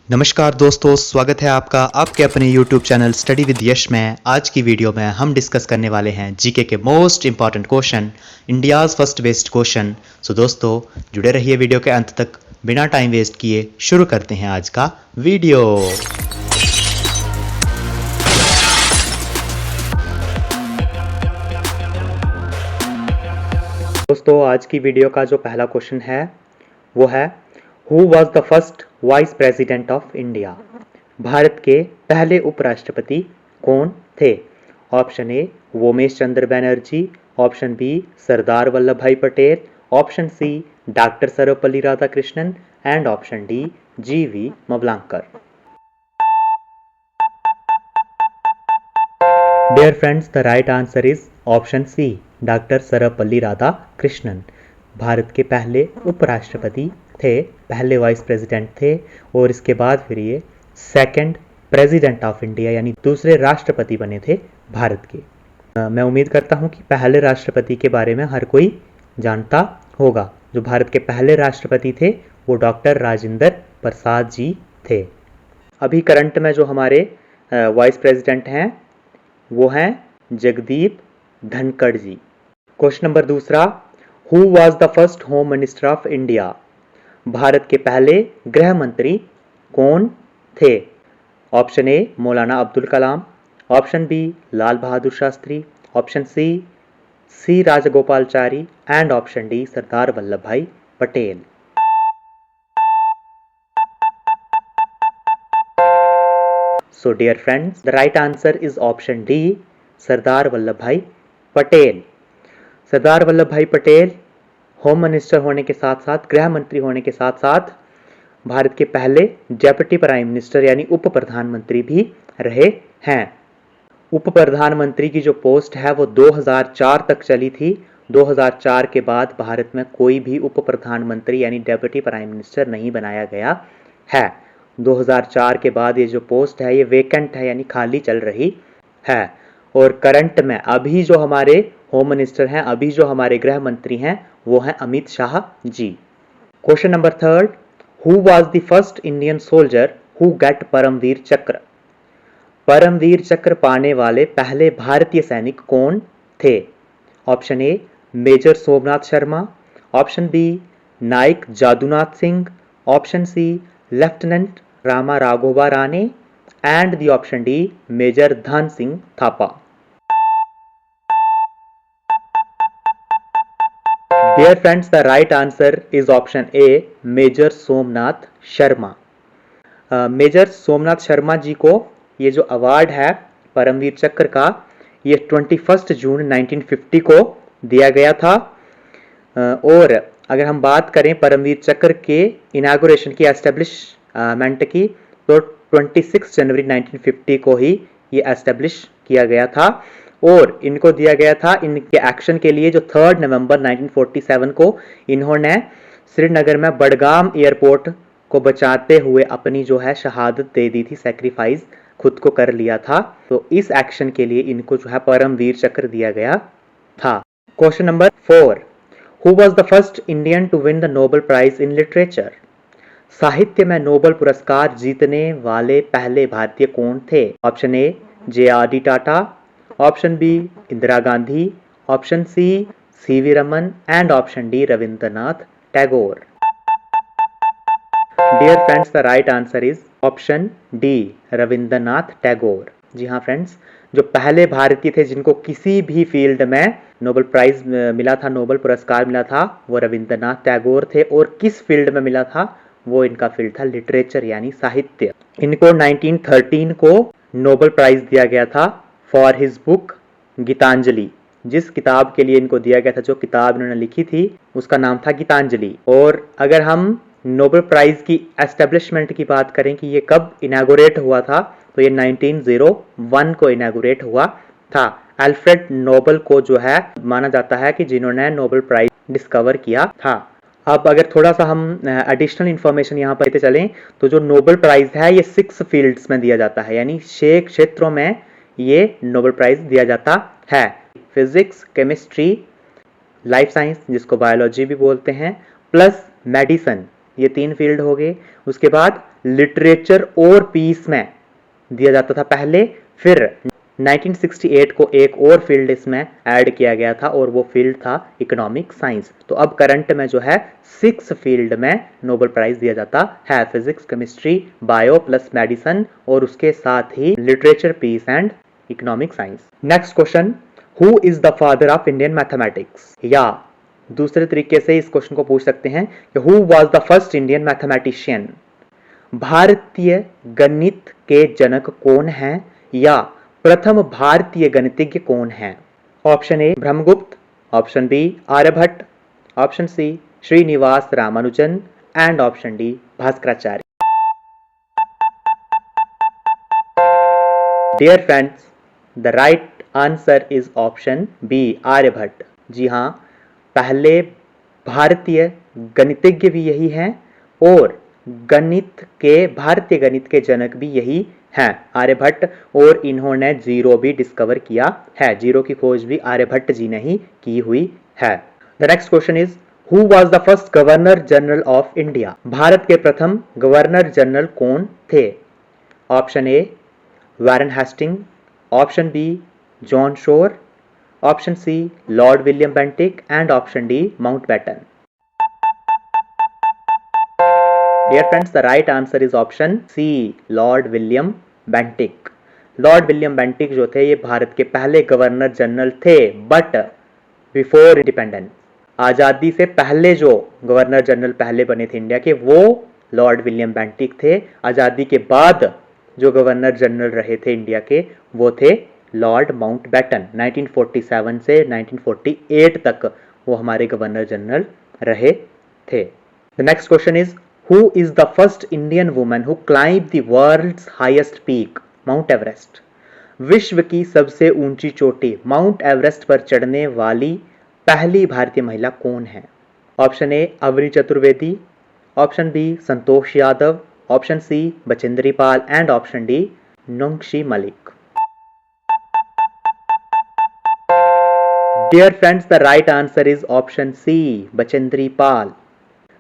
नमस्कार दोस्तों, स्वागत है आपका आपके अपने YouTube चैनल स्टडी विद यश में। आज की वीडियो में हम डिस्कस करने वाले हैं जीके के most important question, India's first based question. So दोस्तों जुड़े रहिए वीडियो के अंत तक। बिना टाइम वेस्ट किए शुरू करते हैं आज का वीडियो। दोस्तों आज की वीडियो का जो पहला क्वेश्चन है वो है, who was the first vice president of India? Bharat के पहले उपराष्ट्रपति कौन थे? Option A Womesh Chandra Banerjee, option B Sardar Vallabh bhai Patel, option C doctor Sarvepalli Radhakrishnan and option D G V Mavalankar. Dear friends, the right answer is option C doctor Sarvepalli Radhakrishnan. Bharat के पहले उपराष्ट्रपति थे, पहले वाइस प्रेसिडेंट थे और इसके बाद फिर ये सेकंड प्रेसिडेंट ऑफ इंडिया यानी दूसरे राष्ट्रपति बने थे भारत के। मैं उम्मीद करता हूँ कि पहले राष्ट्रपति के बारे में हर कोई जानता होगा। जो भारत के पहले राष्ट्रपति थे वो डॉक्टर राजेंद्र प्रसाद जी थे। अभी करंट में जो हमारे वाइस प्रेसिडेंट हैं वो हैं जगदीप धनखड़ जी। क्वेश्चन नंबर दूसरा, who was the first home minister of India? Bharat के पहले गृह मंत्री कौन थे? Option A Maulana Abdul Kalam, option B Lal Bahadur Shastri, option C Rajagopalachari and option D Sardar Vallabh bhai Patel. So dear friends, the right answer is option D, Sardar Vallabh bhai Patel. Sardar Vallabh bhai Patel home minister होने के साथ साथ, गृह मंत्री होने के साथ साथ भारत के पहले डेप्यूटी प्राइम मिनिस्टर यानी उप प्रधानमंत्री भी रहे हैं। उप प्रधानमंत्री की जो पोस्ट है वो 2004 तक चली थी। 2004 के बाद भारत में कोई भी उप प्रधानमंत्री यानी डेप्यूटी प्राइम मिनिस्टर नहीं बनाया गया है। 2004 के बाद ये जो पोस्ट है ये वेकेंट है यानी खाली चल रही है। और करंट में अभी जो हमारे होम मिनिस्टर हैं, अभी जो हमारे गृह मंत्री हैं वो हैं Amit Shah ji. Question number third, who was the first Indian soldier who get Param Vir Chakra? Param Vir चक्र पाने वाले पहले भारतीय सैनिक कौन थे? Option A major Somnath Sharma, option B Naik Jadunath Singh, option C lieutenant Rama Raghoba Rane and the option D major Dhan Singh Thapa. Dear friends, the right answer is option A, major Somnath Sharma. Major Somnath Sharma ji को ये जो अवार्ड है परमवीर चक्र का, ये 21 जून 1950 को दिया गया था। और अगर हम बात करें परमवीर चक्र के इनागुरेशन की, एस्टेब्लिशमेंट की, तो 26 जनवरी 1950 को ही ये एस्टेब्लिश किया गया था। और इनको दिया गया था इनके एक्शन के लिए जो 3 नवंबर 1947 को इन्होंने श्रीनगर में बडगाम एयरपोर्ट को बचाते हुए अपनी जो है शहादत दे दी थी, सैक्रिफाइस खुद को कर लिया था। तो इस एक्शन के लिए इनको जो है परमवीर चक्र दिया गया था। Question number 4, who was the first Indian to win the Nobel prize in literature? साहित्य में नोबेल पुरस्कार जीतने वाले पहले भारतीय कौन थे? Option A J R D. Tata, option B Indira Gandhi, option C V Raman and option D Rabindranath Tagore. Dear friends, the right answer is option D Rabindranath Tagore. जी हाँ फ्रेंड्स, जो पहले भारतीय थे जिनको किसी भी फील्ड में नोबेल प्राइज मिला था, नोबेल पुरस्कार मिला था, वो रविंद्रनाथ टैगोर थे। और किस फील्ड में मिला था? वो इनका फील्ड था लिटरेचर यानी साहित्य। इनको 1913 को नोबेल प्राइज दिया गया था फॉर हिज बुक गीतांजलि। जिस किताब के लिए इनको दिया गया था, जो किताब इन्होंने लिखी थी उसका नाम था गीतांजलि। और अगर हम नोबेल प्राइज की एस्टेब्लिशमेंट की बात करें कि ये कब इनागुरेट हुआ था, तो ये 1901 को इनागुरेट हुआ था। अल्फ्रेड नोबेल को जो है माना जाता है कि जिन्होंने नोबेल प्राइज डिस्कवर किया था। अब अगर थोड़ा सा हम एडिशनल इंफॉर्मेशन यहाँ पर लेते चलें, तो जो नोबेल प्राइज है ये 6 फील्ड्स में दिया जाता है, यानी 6 क्षेत्रों में ये नोबेल प्राइज दिया जाता है। फिजिक्स, केमिस्ट्री, लाइफ साइंस जिसको बायोलॉजी भी बोलते हैं, प्लस मेडिसिन, ये 3 फील्ड हो गए। उसके बाद लिटरेचर और पीस में दिया जाता था पहले, फिर 1968 को एक और फील्ड इसमें ऐड किया गया था और वो फील्ड था इकोनॉमिक साइंस। तो अब करंट में जो है 6 फील्ड में नोबेल प्राइज दिया जाता है, physics, chemistry, bio plus medicine और उसके साथ ही literature, peace and economic science. Next question, who is the father of Indian mathematics? या दूसरे तरीके से इस क्वेश्चन को पूछ सकते हैं कि who was the first Indian mathematician? भारतीय गणित के जनक कौन हैं या प्रथम भारतीय गणितज्ञ कौन हैं? Option A Brahmagupta, option B Aryabhata, option C Srinivasa Ramanujan and option D Bhaskaracharya. Dear friends, the right answer is option B Aryabhata. जी हाँ, पहले भारतीय गणितज्ञ भी यही हैं और भारतीय गणित के जनक भी यही हैं, आर्यभट्ट, और इन्होंने जीरो भी डिस्कवर किया है। जीरो की खोज भी आर्यभट्ट जी ने ही की हुई है। The next question is who was the first governor general of India? Bharat के प्रथम गवर्नर जनरल कौन थे? Option A Warren Hasting, option B John Shore, option C Lord William Bentinck and option D Mountbatten. Dear friends, the right answer is option C, Lord William Bentinck. Lord William Bentinck जो थे ये भारत के पहले governor general थे, but before independence, आज़ादी से पहले जो गवर्नर जनरल पहले बने थे इंडिया के, वो लॉर्ड विलियम बेंटिक थे। आज़ादी के बाद जो गवर्नर जनरल रहे थे इंडिया के, वो थे लॉर्ड माउंटबेटन। 1947 से 1948 तक वो हमारे गवर्नर जनरल रहे थे। The next question is Who is the first Indian woman who climbed the world's highest peak, Mount Everest? विश्व की सबसे ऊंची चोटी माउंट एवरेस्ट पर चढ़ने वाली पहली भारतीय महिला कौन है? Option A Avani Chaturvedi, option B Santosh Yadav, option C Bachendri Pal and option D Nungshi Malik. Dear friends, the right answer is option C Bachendri Pal.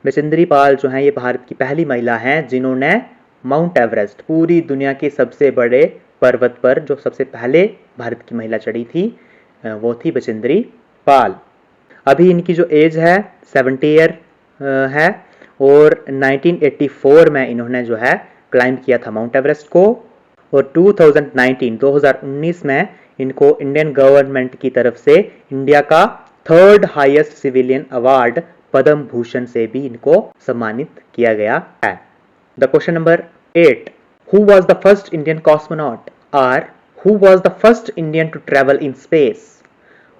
Bachendri Pal जो हैं ये भारत की पहली महिला हैं जिन्होंने माउंट एवरेस्ट, पूरी दुनिया के सबसे बड़े पर्वत पर जो सबसे पहले भारत की महिला चढ़ी थी, वो थी बचेंद्री पाल। अभी इनकी जो एज है 70 ईयर है और 1984 में इन्होंने जो है क्लाइंब किया था माउंट एवरेस्ट को, और 2019 में इनको इंडियन गवर्नमेंट की तरफ से इंडिया का 3rd highest civilian award Padma Bhushan से भी इनको सम्मानित किया गया है। The question number 8, who was the first Indian cosmonaut और who was the first Indian to travel in space?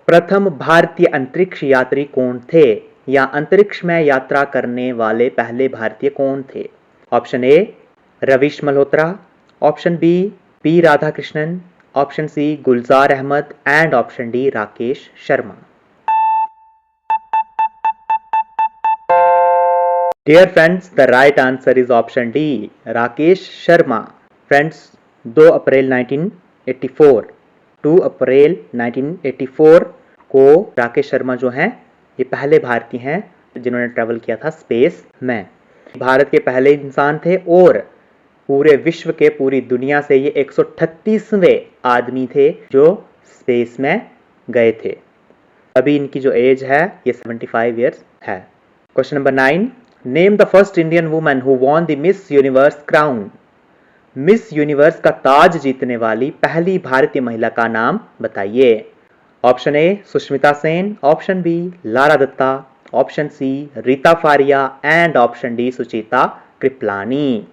प्रथम भारतीय अंतरिक्ष यात्री कौन थे या अंतरिक्ष में यात्रा करने वाले पहले भारतीय कौन थे? Option A Ravish Malhotra, option B P Radhakrishnan, option C Gulzar Ahmed and option D Rakesh Sharma. Dear friends, the right answer is option D, Rakesh Sharma. Friends, 2 April 1984 को राकेश शर्मा जो हैं ये पहले भारतीय हैं जिन्होंने ट्रैवल किया था स्पेस में। भारत के पहले इंसान थे और पूरे विश्व के, पूरी दुनिया से ये 138वें आदमी थे जो स्पेस में गए थे। अभी इनकी जो एज है ये 75 ईयर्स है। Question number 9, name the first Indian woman who won the miss universe crown? Miss universe का ताज जीतने वाली पहली भारतीय महिला का नाम बताइए। Option A Sushmita Sen, option B Lara Dutta, option C Reita Faria and option D Suchita Kripalani.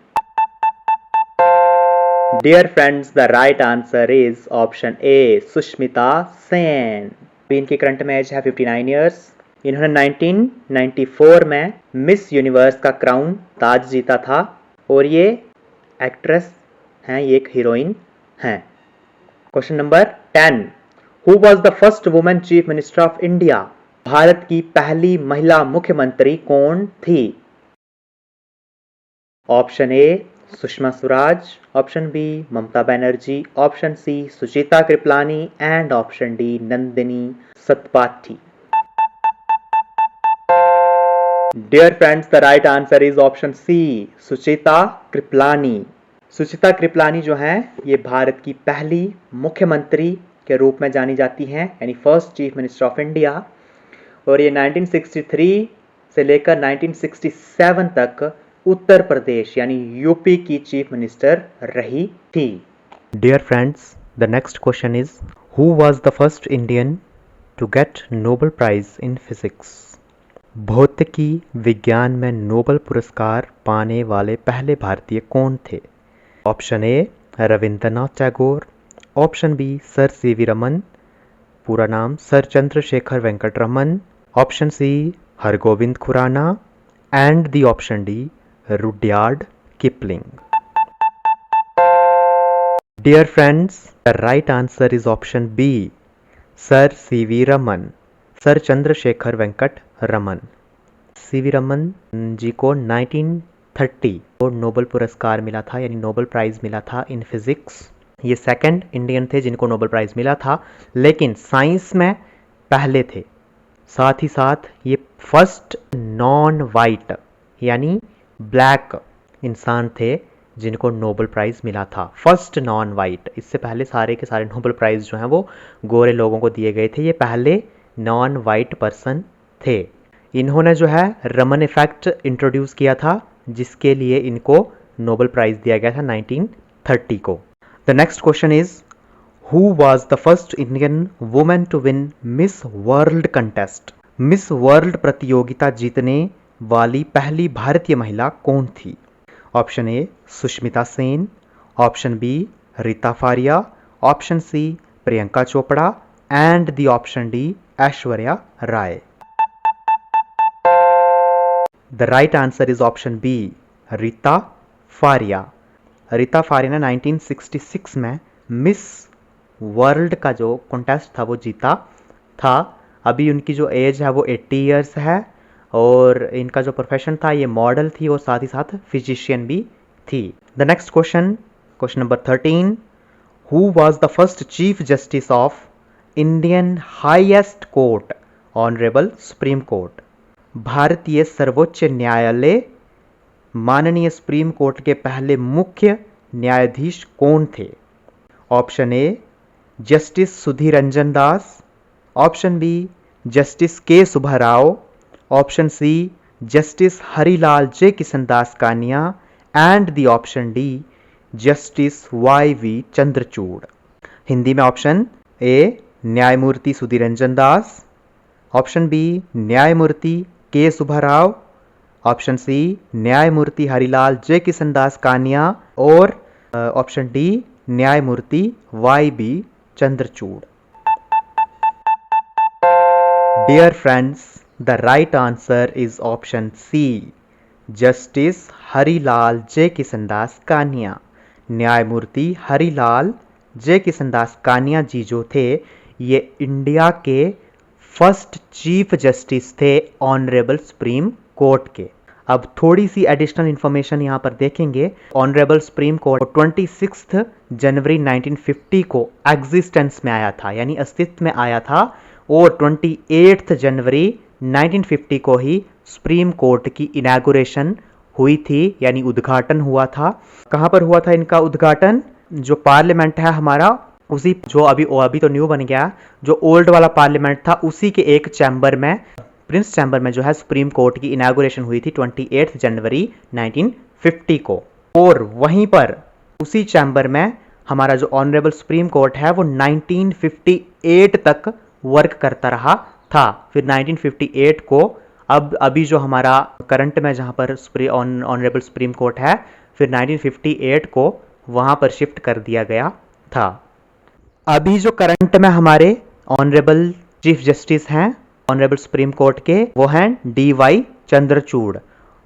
Dear friends, the right answer is option A Sushmita Sen. इनकी करंट में एज है 59 ईयर्स। इन्होंने 1994 में मिस यूनिवर्स का क्राउन ताज जीता था और ये एक्ट्रेस हैं, ये एक हीरोइन हैं। Question number 10, who was the first women chief minister of India? Bharat की पहली महिला मुख्यमंत्री कौन थी? Option A Sushma Swaraj, option B Mamata Banerjee, option C Sucheta Kripalani and option D Nandini Satpathy. Dear friends, the right answer is option C, Sucheta Kripalani. Sucheta Kripalani जो हैं ये भारत की पहली मुख्यमंत्री के रूप में जानी जाती हैं, यानी first chief minister of India. और ये 1963 से लेकर 1967 तक उत्तर प्रदेश यानी यूपी की चीफ मिनिस्टर रही थी। Dear friends, the next question is, who was the first Indian to get Nobel Prize in Physics? भौतिकी विज्ञान में नोबेल पुरस्कार पाने वाले पहले भारतीय कौन थे? Option A Rabindranath Tagore, option B sir C V Raman, पूरा नाम sir Chandrasekhara Venkata Raman, option C Hargobind Khorana and the option D Rudyard Kipling. Dear friends, the right answer is option B, sir C V Raman, sir Chandrasekhara Venkata Raman. C V Raman ji को 1930 को नोबेल पुरस्कार मिला था, यानी नोबेल प्राइज़ मिला था इन फिज़िक्स। ये सेकंड इंडियन थे जिनको नोबेल प्राइज़ मिला था, लेकिन साइंस में पहले थे। साथ ही साथ ये फर्स्ट नॉन वाइट यानी ब्लैक इंसान थे जिनको नोबेल प्राइज़ मिला था, फर्स्ट नॉन वाइट। इससे पहले सारे के सारे नोबेल प्राइज़ जो हैं वो गोरे लोगों को दिए गए थे, ये पहले नॉन वाइट पर्सन थे। इन्होंने जो है रमन इफेक्ट इंट्रोड्यूस किया था, जिसके लिए इनको नोबेल प्राइज़ दिया गया था 1930 को। The next question is, who was the first Indian women to win Miss World contest? Miss World प्रतियोगिता जीतने वाली पहली भारतीय महिला कौन थी? Option A Sushmita Sen, option B Reita Faria, option C Priyanka Chopra and the option D Aishwarya Rai. The right answer is option B, Reita Faria. Reita Faria ने 1966 में मिस वर्ल्ड का जो कॉन्टेस्ट था वो जीता था। अभी उनकी जो एज है वो 80 ईयर्स है और इनका जो प्रोफेशन था ये मॉडल थी और साथ ही साथ फिजिशियन भी थी। The next question, question number 13, who was the first chief justice of Indian highest court honourable supreme court? भारतीय सर्वोच्च न्यायालय माननीय सुप्रीम कोर्ट के पहले मुख्य न्यायाधीश कौन थे? Option A justice Sudhir Ranjan Das, option B justice K Subbarao, option C justice Harilal J Kishan Das Kania and the option D justice Y V Chandrachud. Hindi में ऑप्शन ए न्यायमूर्ति सुधीर रंजन दास, ऑप्शन बी न्यायमूर्ति के सुब्बाराव, ऑप्शन सी न्यायमूर्ति हरिलाल जे किशन दास कानिया और ऑप्शन डी न्यायमूर्ति Y B Chandrachud. Dear friends, the right answer is option C, justice Harilal जे किशन दास कानिया। न्यायमूर्ति हरिलाल जे किशन दास कानिया जी जो थे ये इंडिया के फर्स्ट चीफ जस्टिस थे ऑनरेबल सुप्रीम कोर्ट के। अब थोड़ी सी एडिशनल इंफॉर्मेशन यहाँ पर देखेंगे। ऑनरेबल सुप्रीम कोर्ट 26 जनवरी 1950 को एग्जिस्टेंस में आया था, यानी अस्तित्व में आया था, और 28 जनवरी 1950 को ही सुप्रीम कोर्ट की इनॉग्रेशन हुई थी, यानी उद्घाटन हुआ था। कहाँ पर हुआ था इनका उद्घाटन? जो पार्लियामेंट है हमारा, उसी जो अभी तो न्यू बन गया, जो ओल्ड वाला पार्लियामेंट था उसी के एक चैम्बर में, प्रिंस चैम्बर में जो है सुप्रीम कोर्ट की इनॉग्रेशन हुई थी 28 जनवरी 1950 को। और वहीं पर उसी चैम्बर में हमारा जो ऑनरेबल सुप्रीम कोर्ट है वो 1958 तक वर्क करता रहा था। फिर 1958 को अभी जो हमारा करंट में जहां पर ऑनरेबल सुप्रीम कोर्ट है, फिर 1958 को वहां पर शिफ्ट कर दिया गया था। अभी जो करंट में हमारे ऑनरेबल चीफ जस्टिस हैं ऑनरेबल सुप्रीम कोर्ट के, वो हैं DY चंद्रचूड़,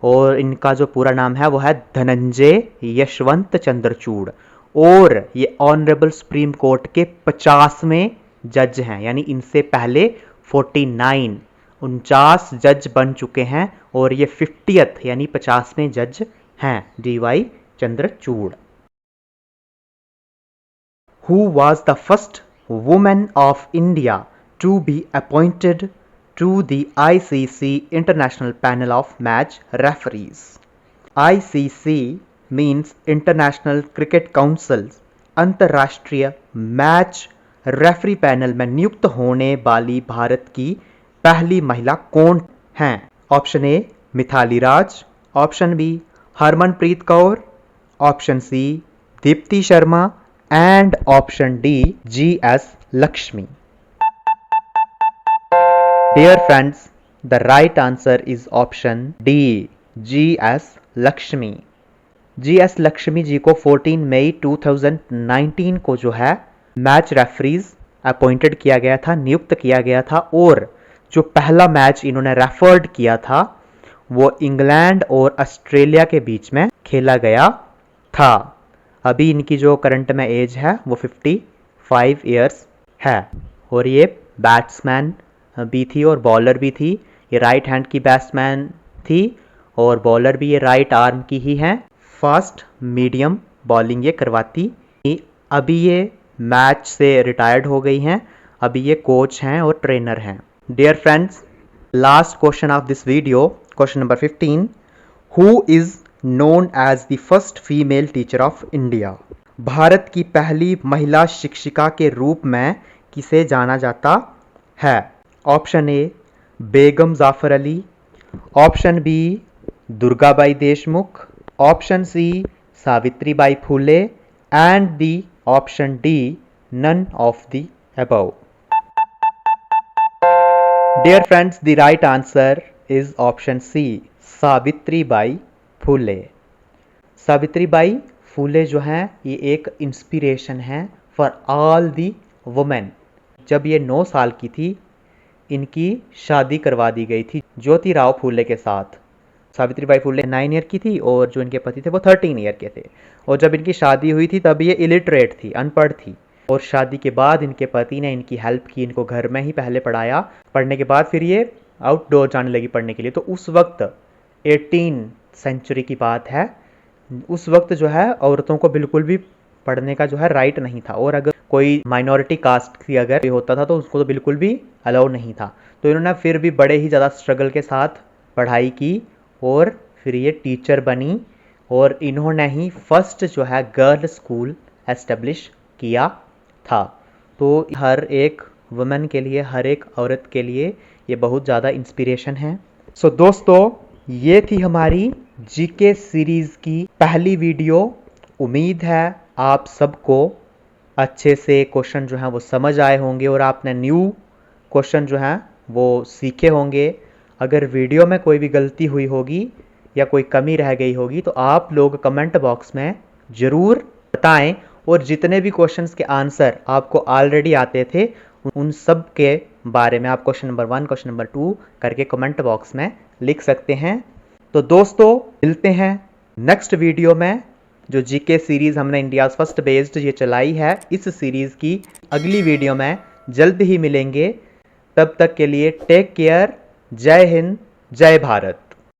और इनका जो पूरा नाम है वो है धनंजय यशवंत चंद्रचूड़, और ये ऑनरेबल सुप्रीम कोर्ट के 50वें जज हैं, यानी इनसे पहले 49 जज बन चुके हैं और ये 50th यानी 50वें जज हैं DY Chandrachud. Who was the first woman of India to be appointed to the ICC International Panel of Match Referees. ICC means International Cricket Council. अंतर्राष्ट्रीय मैच रेफरी पैनल में नियुक्त होने वाली भारत की पहली महिला कौन हैं? Option A Mithali Raj, option B Harmanpreet Kaur, option C Deepti Sharma and option D GS Lakshmi. Dear friends, the right answer is option D, GS Lakshmi. GS Lakshmi ji को 14 मई 2019 को जो है मैच रेफरीज अपॉइंटेड किया गया था, नियुक्त किया गया था, और जो पहला मैच इन्होंने रेफर्ड किया था वो इंग्लैंड और ऑस्ट्रेलिया के बीच में खेला गया था. अभी इनकी जो करंट में एज है वो 55 इयर्स है और ये बैट्समैन भी थी और बॉलर भी थी. ये राइट हैंड की बैट्समैन थी और बॉलर भी ये राइट आर्म की ही हैं. फास्ट मीडियम बॉलिंग ये करवाती. अभी ये मैच से रिटायर्ड हो गई हैं. अभी ये कोच हैं और ट्रेनर हैं. Dear friends, last question of this video, question number 15. Who is known as the first female teacher of India? Bharat की पहली महिला शिक्षिका के रूप में किसे जाना जाता है? Option A Begum Jafar Ali, option B Durgabai Deshmukh, option C Savitribai Phule and the option D none of the above. Dear friends, the right answer is option C, Savitribai Phule. Savitribai Phule जो हैं ये एक इंस्पिरेशन है फॉर ऑल दी वुमेन. जब ये 9 साल की थी इनकी शादी करवा दी गई थी ज्योतिराव फुले के साथ. सावित्रीबाई फुले 9 ईयर की थी और जो इनके पति थे वो 13 ईयर के थे. और जब इनकी शादी हुई थी तब ये इलिटरेट थी, अनपढ़ थी. और शादी के बाद इनके पति ने इनकी हेल्प की, इनको घर में ही पहले पढ़ाया. पढ़ने के बाद फिर ये आउटडोर जाने लगी पढ़ने के लिए. तो उस वक्त 18 सेंचुरी की बात है. उस वक्त जो है औरतों को बिल्कुल भी पढ़ने का जो है राइट नहीं था. और अगर कोई माइनॉरिटी कास्ट की अगर होता था तो उसको तो बिल्कुल भी अलाउ नहीं था. तो इन्होंने फिर भी बड़े ही ज़्यादा स्ट्रगल के साथ पढ़ाई की और फिर ये टीचर बनी. और इन्होंने ही फर्स्ट जो है गर्ल स्कूल एस्टेब्लिश किया था. तो हर एक वुमेन के लिए, हर एक औरत के लिए ये बहुत ज़्यादा इंस्पिरेशन है. सो दोस्तों, ये थी हमारी जीके सीरीज़ की पहली वीडियो. उम्मीद है आप सबको अच्छे से क्वेश्चन जो हैं वो समझ आए होंगे और आपने न्यू क्वेश्चन जो हैं वो सीखे होंगे. अगर वीडियो में कोई भी गलती हुई होगी या कोई कमी रह गई होगी तो आप लोग कमेंट बॉक्स में ज़रूर बताएं. और जितने भी क्वेश्चंस के आंसर आपको ऑलरेडी आते थे उन सब के बारे में आप क्वेश्चन नंबर 1, क्वेश्चन नंबर 2 करके कमेंट बॉक्स में लिख सकते हैं. तो दोस्तों, मिलते हैं नेक्स्ट वीडियो में. जो जीके सीरीज़ हमने इंडियाज़ फर्स्ट बेस्ड ये चलाई है, इस सीरीज़ की अगली वीडियो में जल्द ही मिलेंगे. तब तक के लिए टेक केयर. जय हिंद, जय भारत.